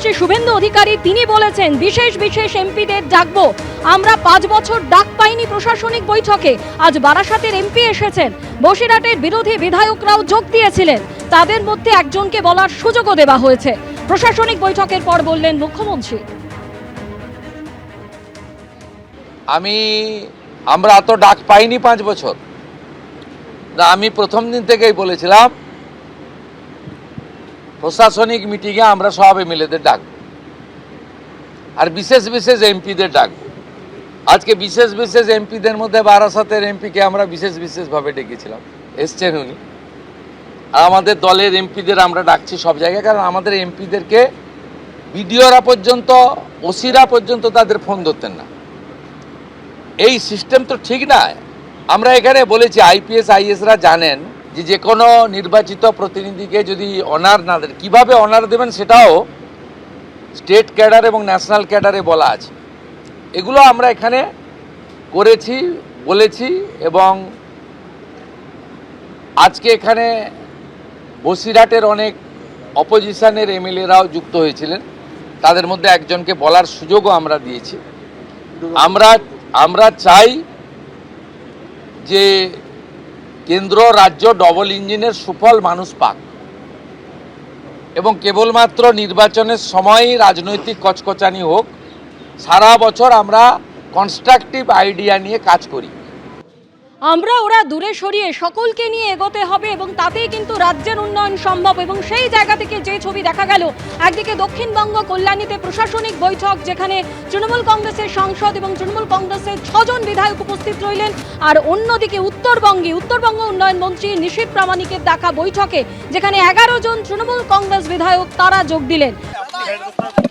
মুখ্যমন্ত্রী শুভেন্দু অধিকারী তিনি বলেছেন বিশেষ বিশেষ এমপিদের ডাকবো। আমরা 5 বছর ডাক পাইনি প্রশাসনিক বৈঠকে, আজ বারাসাতের এমপি এসেছেন। বসিরহাটের বিরোধী বিধায়করাও যোগ দিয়েছিলেন, তাদের মধ্যে একজনকে বলার সুযোগও দেওয়া হয়েছে। প্রশাসনিক বৈঠকের পর বললেন মুখ্যমন্ত্রী, আমরা তো ডাক পাইনি 5 বছর। আমি প্রথম দিন থেকেই বলেছিলাম প্রশাসনিক মিটিংয়ে আমরা সব এমএলএদের ডাকব আর বিশেষ বিশেষ এমপিদের ডাকব। আজকে বিশেষ বিশেষ এমপিদের মধ্যে বারাসাতের এমপিকে আমরা বিশেষ বিশেষভাবে ডেকেছিলাম, এসছেন উনি। আর আমাদের দলের এমপিদের আমরা ডাকছি সব জায়গায়, কারণ আমাদের এমপিদেরকে বিডিওরা পর্যন্ত, ওসিরা পর্যন্ত তাদের ফোন ধরতেন না। এই সিস্টেম তো ঠিক না। আমরা এখানে বলেছি আইপিএস আইএসরা জানেন যে কোনো নির্বাচিত প্রতিনিধিকে যদি অনার না দেন, কীভাবে অনার দেবেন সেটাও স্টেট ক্যাডার এবং ন্যাশনাল ক্যাডারে বলা আছে। এগুলো আমরা এখানে করেছি, বলেছি। এবং আজকে এখানে বসিরহাটের অনেক অপোজিশনের এমএলএরাও যুক্ত হয়েছিলেন, তাদের মধ্যে একজনকে বলার সুযোগও আমরা দিয়েছি। আমরা চাই যে কেন্দ্র রাজ্য ডবল ইঞ্জিনের সুফল মানুষ পাক, এবং কেবলমাত্র নির্বাচনের সময়ই রাজনৈতিক কচকচানি হোক। সারা বছর আমরা কনস্ট্রাকটিভ আইডিয়া নিয়ে কাজ করি। আমরা ওরা দূরে সরিয়ে সকলকে নিয়ে এগোতে হবে এবং তাতেই কিন্তু রাজ্যের উন্নয়ন সম্ভব। এবং সেই জায়গা থেকে যে ছবি দেখা গেল, একদিকে দক্ষিণবঙ্গ কল্যাণীতে প্রশাসনিক বৈঠক, যেখানে তৃণমূল কংগ্রেসের সাংসদ এবং তৃণমূল কংগ্রেসের 6 জন বিধায়ক উপস্থিত রইলেন, আর অন্যদিকে উত্তরবঙ্গ উন্নয়ন মন্ত্রী নিশীথ প্রামাণিকের ডাকা বৈঠকে যেখানে 11 জন তৃণমূল কংগ্রেস বিধায়ক তারা যোগ দিলেন।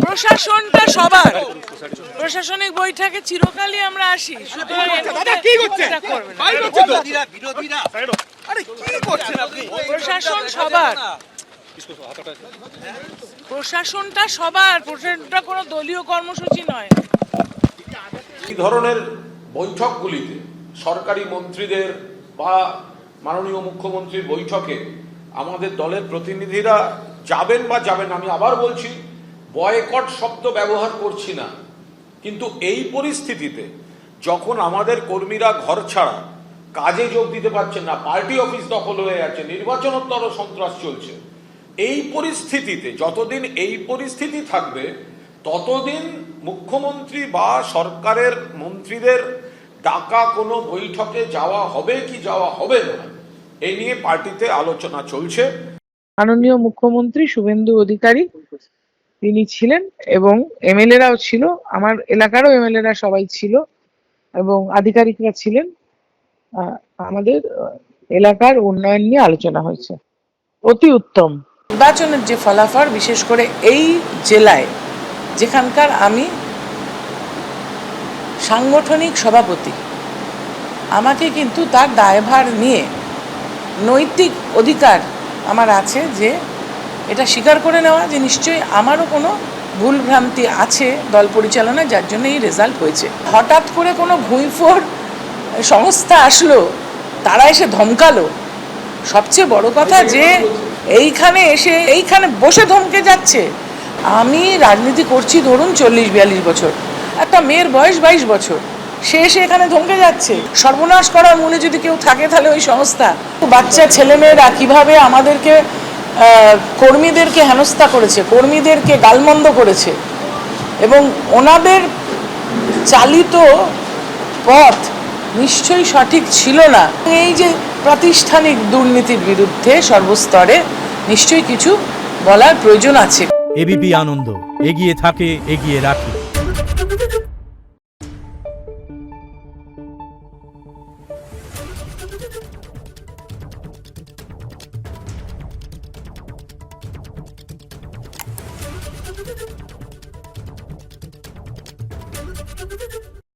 প্রশাসনটা সবার, প্রশাসনিক বৈঠকে চিরকালই আমরা আসি, প্রশাসন সবার, প্রশাসনটা সবার, প্রশাসনটা কোনো দলীয় কর্মসূচি নয়। এই ধরনের বৈঠকগুলিতে সরকারি মন্ত্রীদের বা মাননীয় মুখ্যমন্ত্রীর বৈঠকে আমাদের দলের প্রতিনিধিরা যাবেন বা যাবেন, আমি আবার বলছি বয়কট শব্দ ব্যবহার করছি না, কিন্তু এই পরিস্থিতিতে যখন আমাদের কর্মীরা ঘর ছাড়া, কাজে যোগ দিতে পারছেন না, পার্টি অফিস দখল হয়ে আছে, নির্বাচনোত্তর সন্ত্রাস চলছে, এই পরিস্থিতিতে যতদিন এই পরিস্থিতি থাকবে ততদিন মুখ্যমন্ত্রী বা সরকারের মন্ত্রীদের ডাকা কোনো বৈঠকে যাওয়া হবে কি যাওয়া হবে না, এই নিয়ে পার্টিতে আলোচনা চলছে। মাননীয় মুখ্যমন্ত্রী শুভেন্দু অধিকারী তিনি ছিলেন এবং এমএলএরাও ছিল, আমার এলাকারও এমএলএরা সবাই ছিল এবং আধিকারিকরা ছিলেন। আমাদের এলাকার উন্নয়ন নিয়ে আলোচনা হয়েছে, অতি উত্তম। নির্বাচনের যে ফলাফল, বিশেষ করে এই জেলায় যেখানকার আমি সাংগঠনিক সভাপতি, আমাকে কিন্তু তার দায়ভার নিয়ে নৈতিক অধিকার আমার আছে যে এটা স্বীকার করে নেওয়া যে নিশ্চয়ই আমারও কোনো ভুলভ্রান্তি আছে দল পরিচালনায়, যার জন্য এই রেজাল্ট হয়েছে। হঠাৎ করে কোনো ভুঁইফোড় সংস্থা আসলো, তারা এসে ধমকালো। সবচেয়ে বড় কথা যে এইখানে বসে ধমকে যাচ্ছে। আমি রাজনীতি করছি ধরুন 40-42 বছর, একটা মেয়ের বয়স 22 বছর, সে এসে এখানে ধমকে যাচ্ছে। সর্বনাশ করার মূলে যদি কেউ থাকে তাহলে ওই সংস্থা। বাচ্চা ছেলেমেয়েরা কিভাবে আমাদেরকে কর্মীদেরকে হেনস্থা করেছে, কর্মীদেরকে গালমন্দ করেছে, এবং ওনাদের চালিত পথ নিশ্চয়ই সঠিক ছিল না। এই যে প্রাতিষ্ঠানিক দুর্নীতির বিরুদ্ধে সর্বস্তরে নিশ্চয়ই কিছু বলার প্রয়োজন আছে। এবিপি আনন্দ, এগিয়ে থাকে, এগিয়ে রাখে। Thank you.